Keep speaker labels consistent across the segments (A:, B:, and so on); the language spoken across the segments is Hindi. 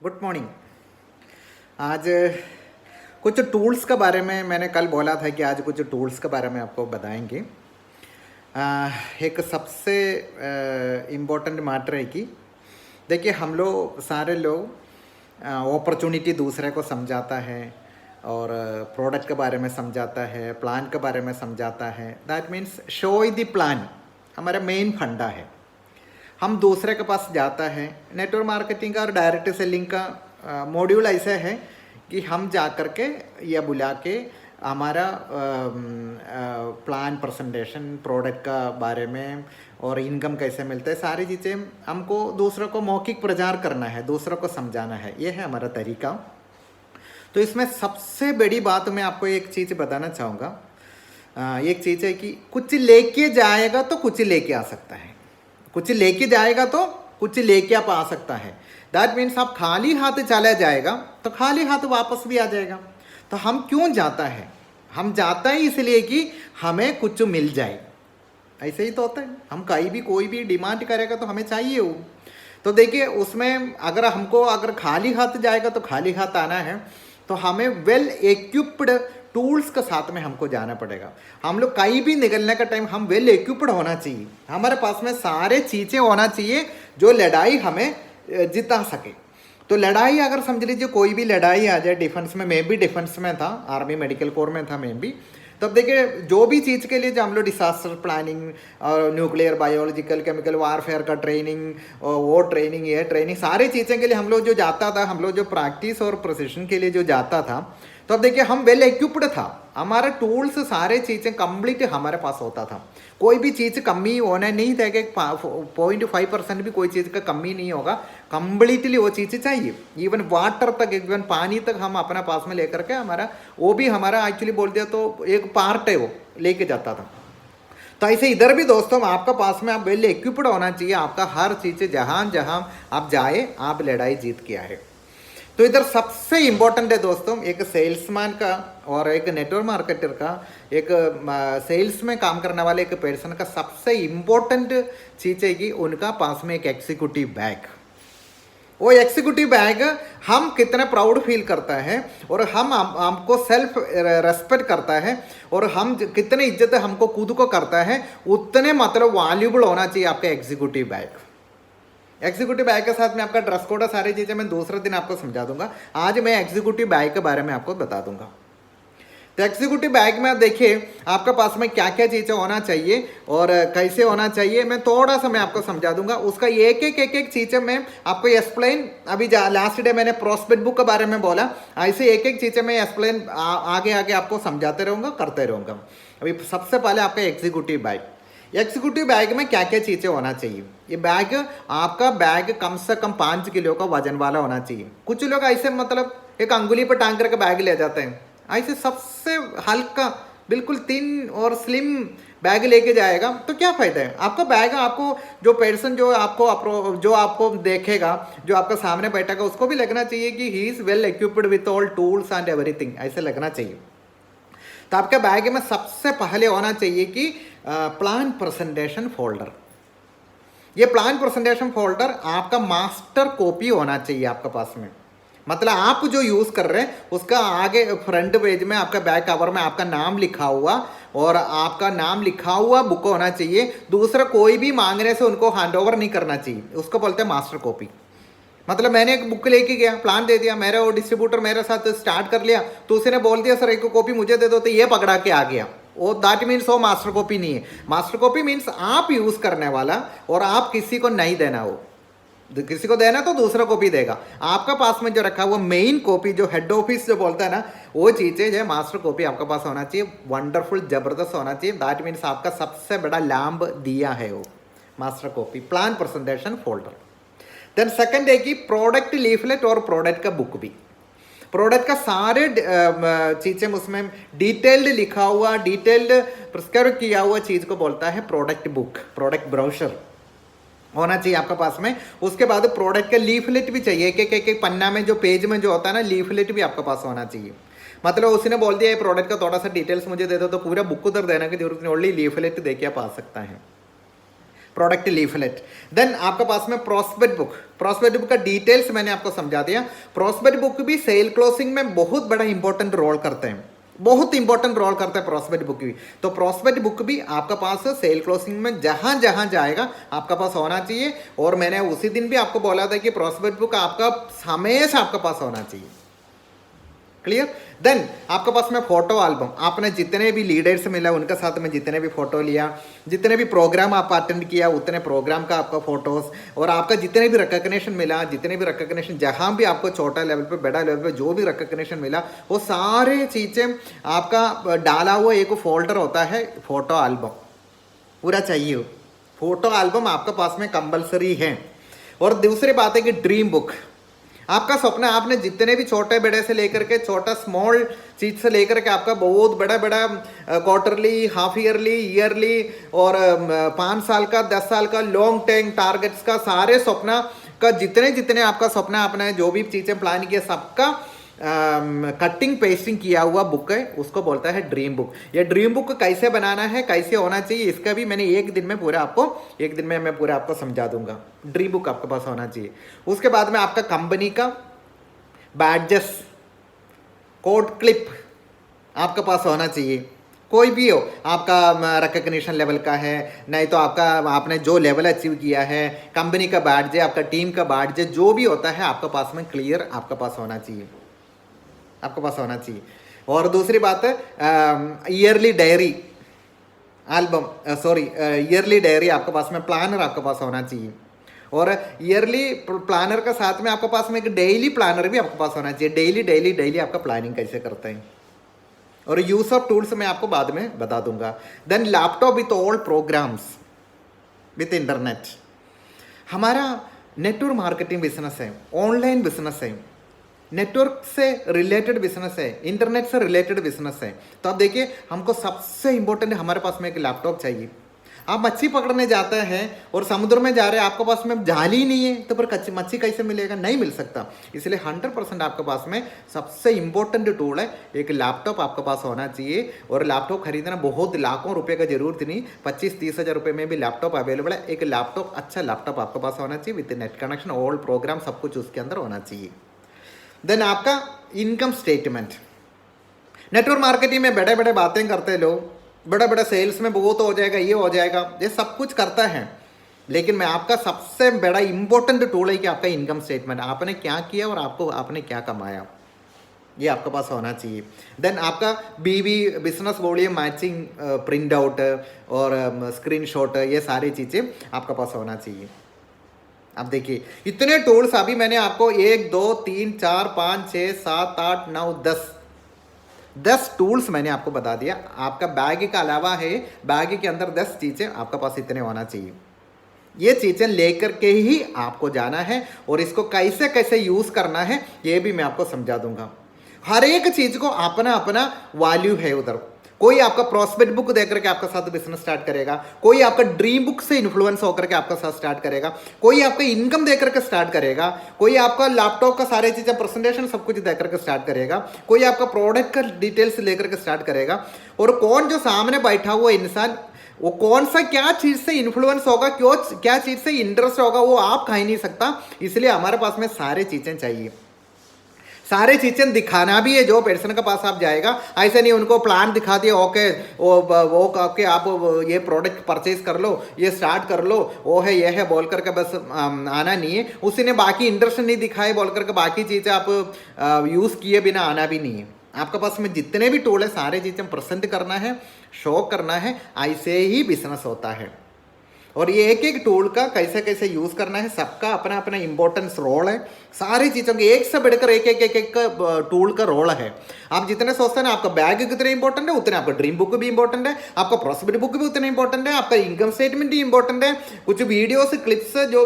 A: Good morning. आज कुछ टूल्स के बारे में मैंने कल बोला था कि आज कुछ टूल्स के बारे में आपको बताएंगे। एक सबसे इम्पोर्टेंट मैटर है कि देखिए, हम लोग सारे लोग अपॉर्चुनिटी दूसरे को समझाता है और प्रोडक्ट के बारे में समझाता है, प्लान के बारे में समझाता है। That means show the plan हमारा मेन फंडा है। हम दूसरे के पास जाता है। नेटवर्क मार्केटिंग का और डायरेक्ट सेलिंग का मॉड्यूल ऐसा है कि हम जा कर के या बुला के हमारा प्लान प्रेजेंटेशन, प्रोडक्ट का बारे में और इनकम कैसे मिलता है, सारी चीज़ें हमको दूसरों को मौखिक प्रचार करना है, दूसरों को समझाना है। ये है हमारा तरीका। तो इसमें सबसे बड़ी बात मैं आपको एक चीज़ बताना चाहूँगा। एक चीज़ है कि कुछ लेके जाएगा तो कुछ लेके आ सकता है, कुछ लेके जाएगा तो कुछ लेके आप आ सकता है। दैट मीन्स आप खाली हाथ चला जाएगा तो खाली हाथ वापस भी आ जाएगा। तो हम क्यों जाता है? हम जाता है इसलिए कि हमें कुछ मिल जाए। ऐसे ही तो होता है। हम कहीं भी कोई भी डिमांड करेगा तो हमें चाहिए वो। तो देखिए, उसमें अगर खाली हाथ जाएगा तो खाली हाथ आना है, तो हमें वेल इक्विप्ड टूल्स के साथ में हमको जाना पड़ेगा। हम लोग कहीं भी निकलने का टाइम हम वेल इक्विप्ड होना चाहिए। हमारे पास में सारे चीज़ें होना चाहिए जो लड़ाई हमें जिता सके। तो लड़ाई अगर समझ लीजिए कोई भी लड़ाई आ जाए, डिफेंस में, मैं भी डिफेंस में था, आर्मी मेडिकल कोर में था मैं भी। तब देखिए, जो भी चीज़ के लिए जो हम लोग डिसास्टर प्लानिंग और न्यूक्लियर, बायोलॉजिकल, केमिकल वारफेयर का ट्रेनिंग और वो ट्रेनिंग, ये ट्रेनिंग, सारी चीज़ें के लिए हम लोग जो जाता था, हम लोग जो प्रैक्टिस और प्रोसेशन के लिए जो जाता था, तो अब देखिए हम वेल इक्विप्ड था। हमारा टूल्स सारे चीज़ें कंप्लीट हमारे पास होता था। कोई भी चीज़ कमी होना नहीं था कि 0.5% भी कोई चीज़ का कमी नहीं होगा। कंप्लीटली वो चीज़ चाहिए। इवन वाटर तक, इवन पानी तक हम अपना पास में लेकर के हमारा वो भी हमारा एक्चुअली बोल दिया तो एक पार्ट है, वो लेके जाता था। तो ऐसे इधर भी दोस्तों आपका पास में आप वेल इक्विप्ड होना चाहिए। आपका हर चीज़ जहाँ जहाँ आप जाए आप लड़ाई जीत के आए। तो इधर सबसे इम्पोर्टेंट है दोस्तों, एक सेल्समैन का और एक नेटवर्क मार्केटर का, एक सेल्स में काम करने वाले एक पर्सन का सबसे इम्पोर्टेंट चीज़ है कि उनका पास में एक एग्जीक्यूटिव बैग। वो एग्जीक्यूटिव बैग हम कितना प्राउड फील करता है और हमको सेल्फ रेस्पेक्ट करता है और हम कितने इज्जत हमको खुद को करता है, उतने मतलब वैल्यूबल होना चाहिए आपका एग्जीक्यूटिव बैग। एग्जीक्यूटिव बैग के साथ में आपका ड्रेस कोड है, सारी चीज़ें मैं दूसरे दिन आपको समझा दूंगा। आज मैं एग्जीक्यूटिव बैग के बारे में आपको बता दूंगा। तो एग्जीक्यूटिव बैग में देखिए आपका पास में क्या क्या चीज़ें होना चाहिए और कैसे होना चाहिए, मैं थोड़ा सा मैं आपको समझा दूंगा। उसका एक चीज़ें मैं आपको एक्सप्लेन, अभी लास्ट डे मैंने प्रोस्पेक्ट बुक के बारे में बोला, ऐसे एक चीज़ें मैं एक्सप्लेन आगे आगे आपको समझाते रहूँगा, करते रहूँगा। अभी सबसे पहले आपका एग्जीक्यूटिव बैग। एग्जीक्यूटिव बैग में क्या क्या चीज़ें होना चाहिए? ये बैग, आपका बैग कम से कम 5 किलो का वजन वाला होना चाहिए। कुछ लोग ऐसे मतलब एक अंगुली पर टांग करके बैग ले जाते हैं। ऐसे सबसे हल्का, बिल्कुल थिन और स्लिम बैग लेके जाएगा तो क्या फ़ायदा है? आपका बैग, आपको जो पर्सन जो आपको देखेगा, जो आपका सामने बैठेगा, उसको भी लगना चाहिए कि he is well equipped with all tools and everything, ऐसे लगना चाहिए। तो आपके बैग में सबसे पहले होना चाहिए कि प्लान प्रेजेंटेशन फोल्डर। ये प्लान प्रेजेंटेशन फोल्डर आपका मास्टर कॉपी होना चाहिए आपके पास में। मतलब आप जो यूज़ कर रहे हैं उसका आगे फ्रंट पेज में आपका बैक कवर में आपका नाम लिखा हुआ और आपका नाम लिखा हुआ बुक होना चाहिए। दूसरा कोई भी मांगने से उनको हैंड ओवर नहीं करना चाहिए, उसको बोलते हैं मास्टर कॉपी। मतलब मैंने एक बुक लेके गया, प्लान दे दिया, मेरा वो डिस्ट्रीब्यूटर मेरे साथ स्टार्ट कर लिया, तो उसने बोल दिया सर एक कॉपी मुझे दे दो, तो ये पकड़ा के आ गया। वो दैट मीन्स वो मास्टर कॉपी नहीं है। मास्टर कॉपी मीन्स आप यूज़ करने वाला और आप किसी को नहीं देना। वो किसी को देना तो दूसरा कॉपी देगा। आपका पास में जो रखा हुआ मेन कॉपी, जो हेड ऑफिस जो बोलता है ना, वो चीज़ें जो मास्टर कॉपी आपके पास होना चाहिए। वंडरफुल, जबरदस्त होना चाहिए। दैट मीन्स आपका सबसे बड़ा लाभ दिया है वो master copy, plan presentation folder. Then second है कि प्रोडक्ट लीफलेट और प्रोडक्ट का बुक भी। प्रोडक्ट का सारे चीज़ें उसमें डिटेल्ड लिखा हुआ, डिटेल्ड प्रिस्क्राइब किया हुआ चीज़ को बोलता है प्रोडक्ट बुक, प्रोडक्ट ब्रोशर होना चाहिए आपके पास में। उसके बाद प्रोडक्ट का लीफलेट भी चाहिए। एक पन्ना में जो पेज में जो होता है ना, लीफलेट भी आपके पास होना चाहिए। मतलब उसने बोल दिया ये प्रोडक्ट का थोड़ा सा डिटेल्स मुझे दे दो, तो पूरा बुक उधर देने की जरूरत नहीं, ओनली लीफलेट दे के आप आ सकता है। Product leaflet. देन आपके पास में प्रोस्पेक्ट बुक, प्रोस्पेक्ट बुक का डिटेल्स मैंने आपको समझा दिया। प्रोस्पेक्ट बुक भी सेल क्लोजिंग में बहुत बड़ा इंपॉर्टेंट रोल करते हैं, बहुत इंपॉर्टेंट रोल करता है प्रोस्पेक्ट बुक भी। तो प्रोस्पेक्ट बुक भी आपका पास सेल क्लोजिंग में जहां जहां जाएगा आपका पास होना चाहिए। और मैंने उसी दिन भी आपको बोला था कि प्रोस्पेक्ट बुक आपका हमेशा आपके पास होना चाहिए। क्लियर। देन आपके पास में फोटो एल्बम, आपने जितने भी लीडर्स मिला उनके साथ में जितने भी फोटो लिया, जितने भी प्रोग्राम आप अटेंड किया उतने प्रोग्राम का आपका फोटोज, और आपका जितने भी रिकग्निशन मिला, जितने भी रिकग्निशन जहां भी आपको छोटा लेवल पे बड़ा लेवल पे जो भी रिकग्निशन मिला, वो सारे चीज़ें आपका डाला हुआ एक फोल्डर होता है, फोटो एल्बम पूरा चाहिए। फोटो एल्बम आपके पास में कंपल्सरी है। और दूसरी बात है कि ड्रीम बुक, आपका सपना, आपने जितने भी छोटे बड़े से लेकर के छोटा स्मॉल चीज से लेकर के आपका बहुत बड़ा बड़ा क्वार्टरली, हाफ ईयरली, ईयरली और 5 साल का, 10 साल का लॉन्ग टर्म टारगेट्स का सारे सपना का जितने जितने आपका सपना, आपने जो भी चीजें प्लान किया सबका कटिंग पेस्टिंग किया हुआ बुक है, उसको बोलता है ड्रीम बुक। ये ड्रीम बुक कैसे बनाना है, कैसे होना चाहिए, इसका भी मैंने एक दिन में मैं पूरा आपको समझा दूंगा। ड्रीम बुक आपके पास होना चाहिए। उसके बाद में आपका कंपनी का बैडजेस, कोड क्लिप आपके पास होना चाहिए, कोई भी हो, आपका रिकग्निशन लेवल का है, नहीं तो आपका आपने जो लेवल अचीव किया है, कंपनी का बैडज है, आपका टीम का बैडज है, जो भी होता है आपके पास में क्लियर आपके पास होना चाहिए, आपके पास होना चाहिए। और दूसरी बात है yearly diary album, yearly diary आपके पास में, प्लानर आपके पास होना चाहिए। और ईयरली प्लानर का साथ में आपके पास में एक डेली प्लानर भी आपके पास होना चाहिए। डेली आपका प्लानिंग कैसे करते हैं, और यूज ऑफ टूल्स मैं आपको बाद में बता दूंगा। Then laptop with all programs with internet. हमारा नेटवर्क मार्केटिंग बिजनेस है, ऑनलाइन बिजनेस है, नेटवर्क से रिलेटेड बिजनेस है, इंटरनेट से रिलेटेड बिजनेस है। तो आप देखिए, हमको सबसे इंपॉर्टेंट हमारे पास में एक लैपटॉप चाहिए। आप मच्छी पकड़ने जाते हैं और समुद्र में जा रहे हैं, आपके पास में जाल ही नहीं है, तो फिर कच्ची मच्छी कैसे मिलेगा, नहीं मिल सकता। इसलिए 100% आपके पास में सबसे इंपॉर्टेंट टूल है एक लैपटॉप आपके पास होना चाहिए। और लैपटॉप खरीदना बहुत लाखों रुपए का जरूरत नहीं, 25-30 हज़ार रुपये में भी लैपटॉप अवेलेबल है। एक लैपटॉप, अच्छा लैपटॉप आपके पास होना चाहिए with net connection, all programme सब कुछ उसके अंदर होना चाहिए। देन आपका इनकम स्टेटमेंट। नेटवर्क मार्केटिंग में बड़े बड़े बातें करते हैं लोग, बड़ा बड़ा सेल्स में बहुत हो जाएगा, ये हो जाएगा, ये सब कुछ करता है, लेकिन मैं आपका सबसे बड़ा इंपॉर्टेंट टूल है कि आपका इनकम स्टेटमेंट, आपने क्या किया और आपने क्या कमाया, ये आपके पास होना चाहिए। देन आपका बीवी business volume matching print out और स्क्रीनशॉट, ये सारी चीज़ें आपके पास होना चाहिए। अब देखिए, इतने टूल्स अभी मैंने आपको 1 2 3 4 5 6 7 8 9 10 टूल्स मैंने आपको बता दिया। आपका बैग का अलावा है, बैग के अंदर 10 चीज़ें आपके पास इतने होना चाहिए। ये चीज़ें लेकर के ही आपको जाना है, और इसको कैसे कैसे यूज़ करना है ये भी मैं आपको समझा दूंगा। हर एक चीज़ को अपना अपना वैल्यू है उधर। कोई आपका प्रोस्पेक्ट बुक देकर के आपका साथ बिजनेस स्टार्ट करेगा, कोई आपका ड्रीम बुक से इन्फ्लुएंस होकर के आपका साथ स्टार्ट करेगा, कोई आपका इनकम देकर के स्टार्ट करेगा, कोई आपका लैपटॉप का सारी चीज़ें प्रेजेंटेशन सब कुछ देकर के स्टार्ट करेगा, कोई आपका प्रोडक्ट का डिटेल्स लेकर के स्टार्ट करेगा। और कौन जो सामने बैठा हुआ इंसान, वो कौन सा क्या चीज़ से इन्फ्लुएंस होगा, क्या चीज़ से इंटरेस्ट होगा, वो आप कह ही नहीं सकता। इसलिए हमारे पास में सारी चीज़ें चाहिए, सारे चीज़ें दिखाना भी है। जो पर्सन के पास आप जाएगा, ऐसे नहीं उनको प्लान दिखा दिया, ओके वो ओके आप ये प्रोडक्ट परचेज कर लो, ये स्टार्ट कर लो, वो है ये है बोल करके बस आना नहीं है। उसी ने बाकी इंटरेस्ट नहीं दिखाए बोल करके बाकी चीज़ें आप यूज़ किए बिना आना भी नहीं है। आपके पास में जितने भी टूल है सारे चीज़ें प्रेजेंट करना है, शो करना है, ऐसे ही बिजनेस होता है। और ये एक एक टूल का कैसे कैसे यूज़ करना है, सबका अपना अपना इंपॉर्टेंस रोल है। सारी चीज़ों के एक से बढ़कर एक टूल का रोल है। आप जितने सोचते हैं ना आपका बैग कितने इंपॉर्टेंट है, उतने आपका ड्रीम बुक भी इंपॉर्टेंट है, आपका प्रोस्पेक्ट बुक भी उतने इंपॉर्टेंट है, आपका इनकम स्टेटमेंट भी इंपॉर्टेंट है, कुछ वीडियोस क्लिप्स जो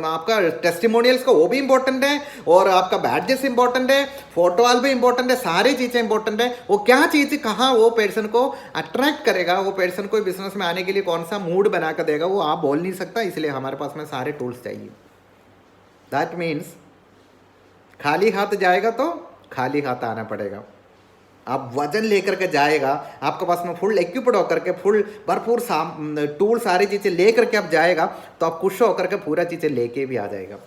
A: आपका टेस्टिमोनियल्स का वो भी इंपॉर्टेंट है, और आपका बैडजेस इंपॉर्टेंट है, फोटो भी इंपॉर्टेंट है, सारी चीज़ें इंपॉर्टेंट है। वो क्या चीज़ कहाँ वो पर्सन को अट्रैक्ट करेगा, वो पर्सन को बिजनेस में आने के लिए कौन सा मूड बना कर देगा, वो आप बोल नहीं सकता। इसलिए हमारे पास में सारे टूल्स चाहिए। दैट मीन्स खाली हाथ जाएगा तो खाली हाथ आना पड़ेगा। आप वजन लेकर के जाएगा, आपके पास में फुल इक्विप्ड होकर के फुल भरपूर टूल सारी चीज़ें लेकर के आप जाएगा, तो आप खुश होकर के पूरा चीज़ें लेके भी आ जाएगा।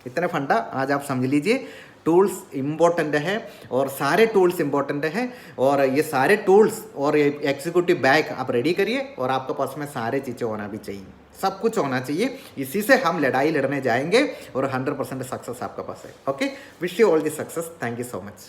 A: इतने फंडा आज आप समझ लीजिए। टूल्स इम्पोर्टेंट है और सारे टूल्स इम्पोर्टेंट है, और ये सारे टूल्स और ये एग्जीक्यूटिव बैग आप रेडी करिए, और आपके पास में सारे चीज़ें होना भी चाहिए, सब कुछ होना चाहिए। इसी से हम लड़ाई लड़ने जाएंगे और 100% सक्सेस आपके पास है। Okay, wish you all the success. Thank you so much.